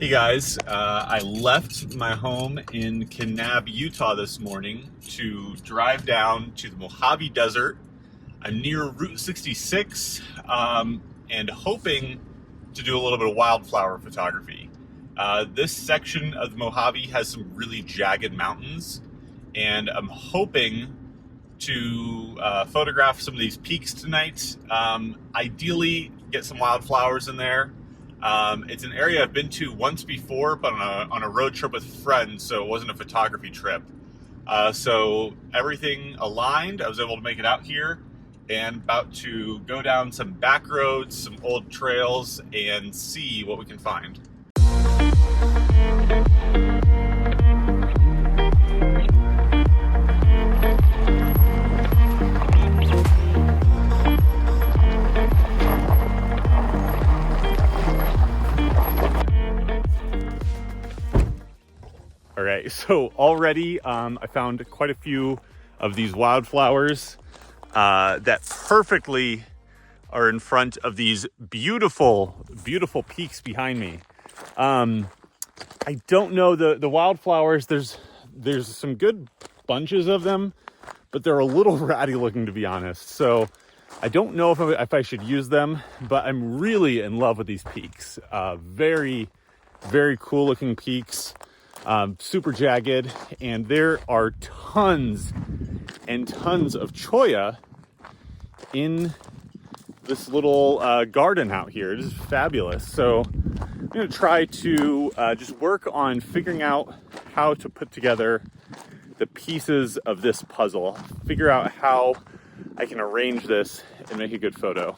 Hey guys, I left my home in Kanab, Utah this morning to drive down to the Mojave Desert. I'm near Route 66 and hoping to do a little bit of wildflower photography. This section of the Mojave has some really jagged mountains, and I'm hoping to photograph some of these peaks tonight. Ideally, get some wildflowers in there. It's an area I've been to once before, but on a road trip with friends, so it wasn't a photography trip. So everything aligned. I was able to make it out here and about to go down some back roads, some old trails, and see what we can find. All right, so already I found quite a few of these wildflowers that perfectly are in front of these beautiful, beautiful peaks behind me. I don't know the wildflowers. There's some good bunches of them, but they're a little ratty looking, to be honest. So I don't know if I should use them, but I'm really in love with these peaks. Very, very cool looking peaks. Super jagged, and there are tons and tons of cholla in this little garden out here. It is fabulous. So I'm going to try to just work on figuring out how to put together the pieces of this puzzle, figure out how I can arrange this and make a good photo.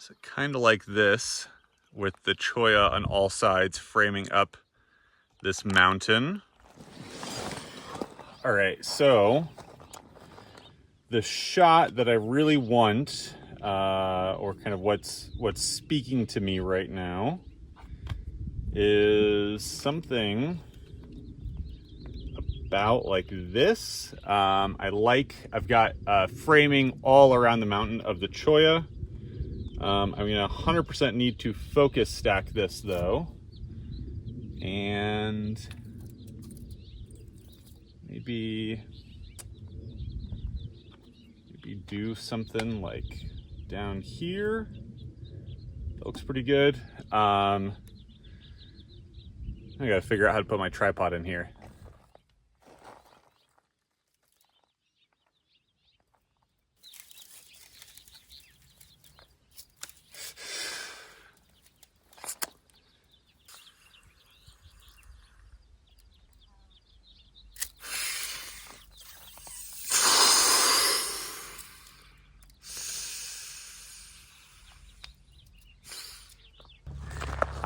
So kind of like this, with the cholla on all sides framing up this mountain. All right, so the shot that I really want, or kind of what's speaking to me right now, is something about like this. I've got framing all around the mountain of the cholla. I'm gonna 100% need to focus stack this though, and maybe do something like down here. That looks pretty good. I gotta figure out how to put my tripod in here.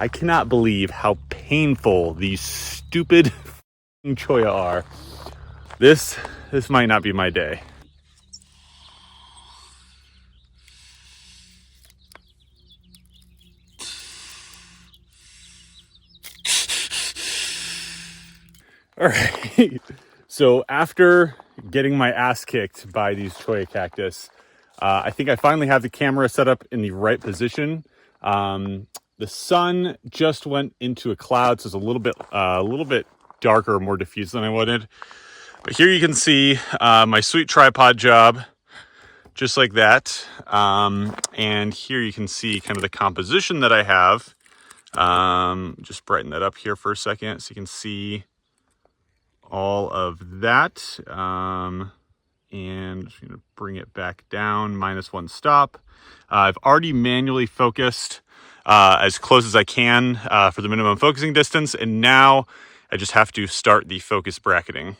I cannot believe how painful these stupid cholla are. This might not be my day. All right, so after getting my ass kicked by these cholla cactus, I think I finally have the camera set up in the right position. The sun just went into a cloud, so it's a little bit darker, more diffuse than I wanted. But here you can see my sweet tripod job, just like that. And here you can see kind of the composition that I have. Just brighten that up here for a second so you can see all of that. And I'm just going to bring it back down, -1 stop. I've already manually focused as close as I can for the minimum focusing distance, and now I just have to start the focus bracketing.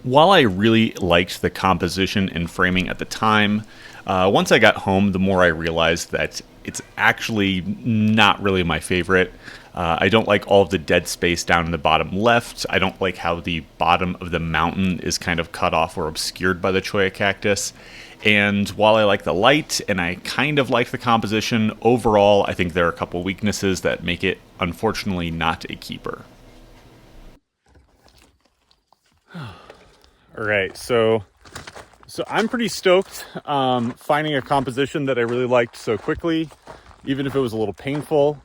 While I really liked the composition and framing at the time, once I got home, the more I realized that it's actually not really my favorite. I don't like all of the dead space down in the bottom left. I don't like how the bottom of the mountain is kind of cut off or obscured by the cholla cactus. And while I like the light and I kind of like the composition, overall I think there are a couple weaknesses that make it, unfortunately, not a keeper. All right, so I'm pretty stoked finding a composition that I really liked so quickly, even if it was a little painful.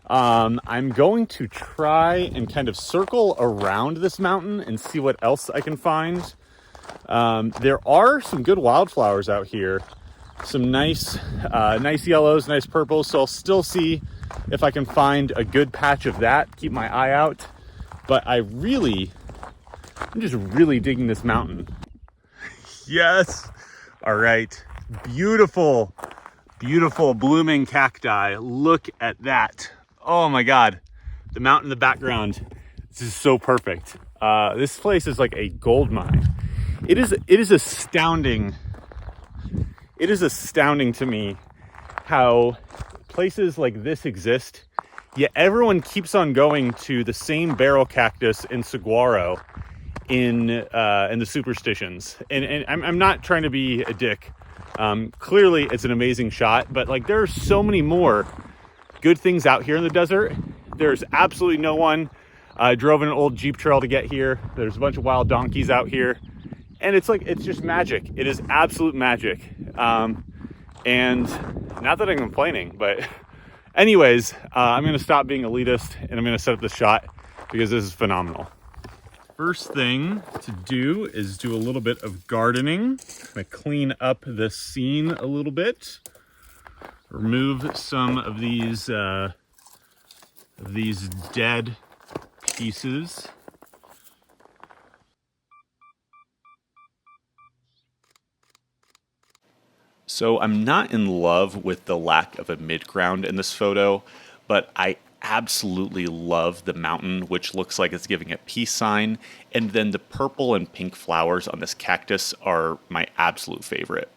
I'm going to try and kind of circle around this mountain and see what else I can find. There are some good wildflowers out here, some nice yellows, nice purples. So I'll still see if I can find a good patch of that. Keep my eye out. But I'm just really digging this mountain. Yes. All right. Beautiful, beautiful blooming cacti. Look at that. Oh my God. The mountain in the background. This is so perfect. This place is like a gold mine. It is astounding. It is astounding to me how places like this exist, yet everyone keeps on going to the same barrel cactus in saguaro in the superstitions. And I'm not trying to be a dick. Clearly it's an amazing shot, but like there are so many more good things out here in the desert. There's absolutely no one. I drove in an old Jeep trail to get here. There's a bunch of wild donkeys out here. And it's just magic. It is absolute magic. And not that I'm complaining, but anyways, I'm going to stop being elitist and I'm going to set up this shot because this is phenomenal. First thing to do is do a little bit of gardening. I'm going to clean up this scene a little bit. Remove some of these dead pieces. So I'm not in love with the lack of a midground in this photo, but I absolutely love the mountain, which looks like it's giving a peace sign. And then the purple and pink flowers on this cactus are my absolute favorite.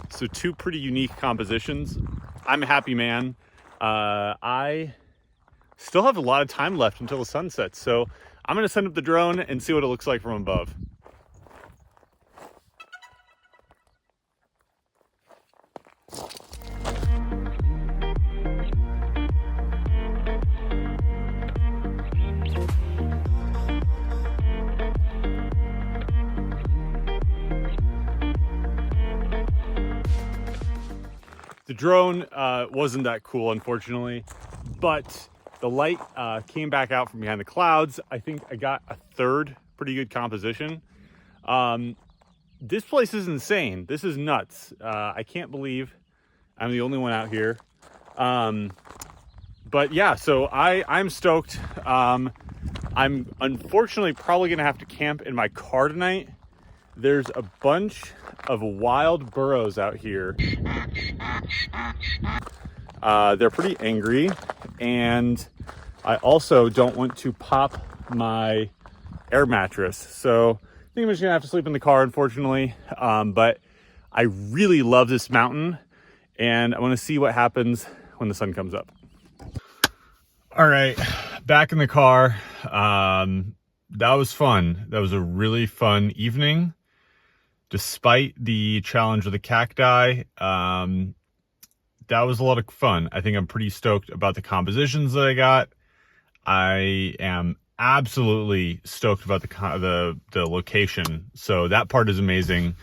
So two pretty unique compositions. I'm a happy man. I still have a lot of time left until the sun sets. So I'm going to send up the drone and see what it looks like from above. The drone wasn't that cool, unfortunately, but the light came back out from behind the clouds. I think I got a third pretty good composition. This place is insane. This is nuts. I can't believe I'm the only one out here. But yeah, so I'm stoked. I'm unfortunately probably gonna have to camp in my car tonight. There's a bunch of wild burros out here. They're pretty angry, and I also don't want to pop my air mattress. So I think I'm just gonna have to sleep in the car, unfortunately. But I really love this mountain, and I want to see what happens when the sun comes up. All right, back in the car. That was fun. That was a really fun evening. Despite the challenge of the cacti, that was a lot of fun. I think I'm pretty stoked about the compositions that I got. I am absolutely stoked about the location. So that part is amazing.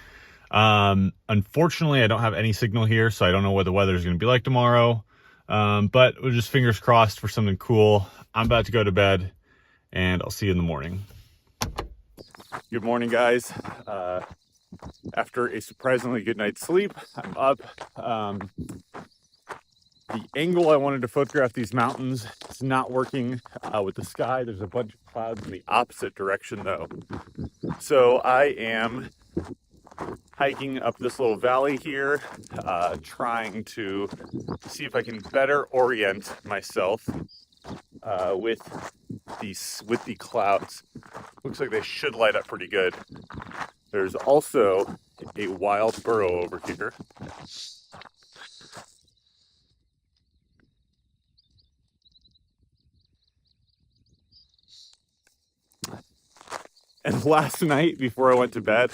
Unfortunately, I don't have any signal here, so I don't know what the weather is going to be like tomorrow. But we're just fingers crossed for something cool. I'm about to go to bed, and I'll see you in the morning. Good morning, guys. After a surprisingly good night's sleep, I'm up. The angle I wanted to photograph these mountains is not working with the sky. There's a bunch of clouds in the opposite direction, though. So I am hiking up this little valley here, trying to see if I can better orient myself with the clouds. Looks like they should light up pretty good. There's also a wild burro over here. And last night, before I went to bed,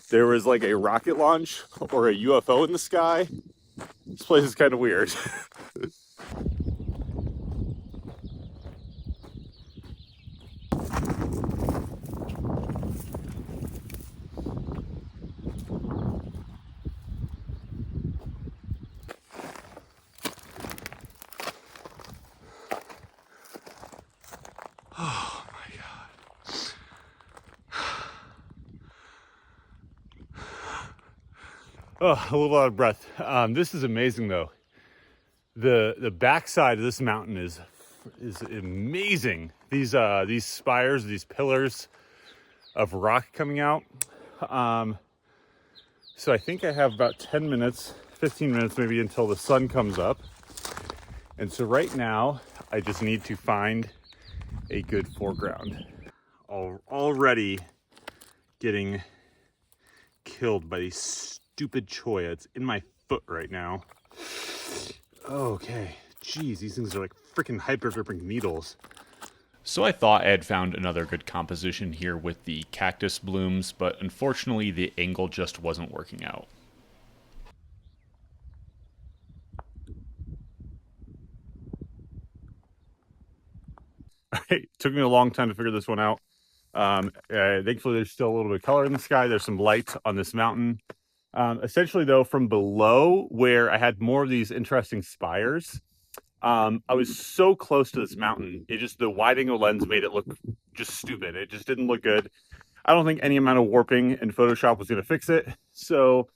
there was like a rocket launch or a UFO in the sky. This place is kind of weird. Oh, a little out of breath. This is amazing though. The backside of this mountain is amazing. These spires, these pillars of rock coming out. So I think I have about 10 minutes, 15 minutes maybe until the sun comes up. And so right now I just need to find a good foreground. Already getting killed by these stupid cholla. It's in my foot right now. Okay, geez, these things are like freaking hyper gripping needles. So I thought I had found another good composition here with the cactus blooms, but unfortunately the angle just wasn't working out. It took me a long time to figure this one out. Thankfully, there's still a little bit of color in the sky. There's some light on this mountain. Essentially, though, from below where I had more of these interesting spires, I was so close to this mountain. The wide angle lens made it look just stupid. It just didn't look good. I don't think any amount of warping in Photoshop was going to fix it. So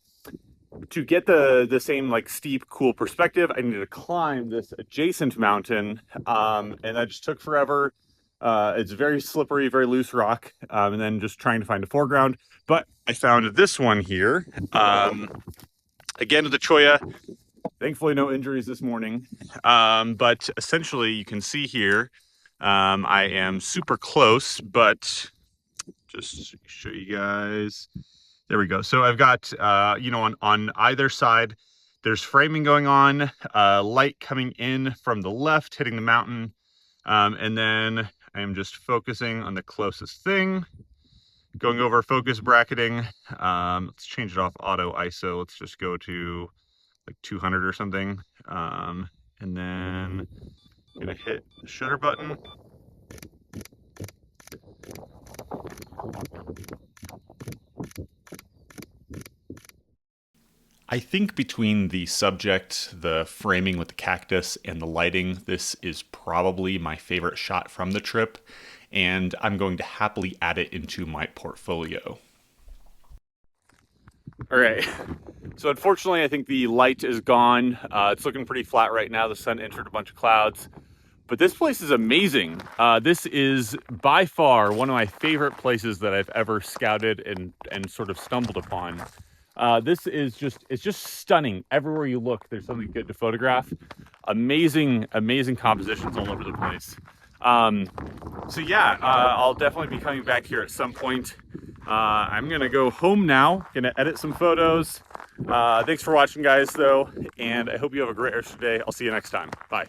to get the same like steep, cool perspective, I needed to climb this adjacent mountain, and that just took forever. It's very slippery, very loose rock, and then just trying to find a foreground. But I found this one here. Again, with the cholla. Thankfully, no injuries this morning. But essentially, you can see here, I am super close, but just to show you guys. There we go. So I've got, on either side, there's framing going on, light coming in from the left, hitting the mountain. And then I am just focusing on the closest thing, going over focus bracketing. Let's change it off auto ISO. Let's just go to like 200 or something. And then I'm gonna hit the shutter button. I think between the subject, the framing with the cactus, and the lighting, this is probably my favorite shot from the trip, and I'm going to happily add it into my portfolio. All right, so unfortunately I think the light is gone. It's looking pretty flat right now. The sun entered a bunch of clouds, but this place is amazing. This is by far one of my favorite places that I've ever scouted and sort of stumbled upon. This is it's just stunning. Everywhere you look, there's something good to photograph. Amazing compositions all over the place. So yeah, I'll definitely be coming back here at some point. I'm gonna go home now, gonna edit some photos. Thanks for watching, guys, though, and I hope you have a great rest of your day. I'll see you next time. Bye.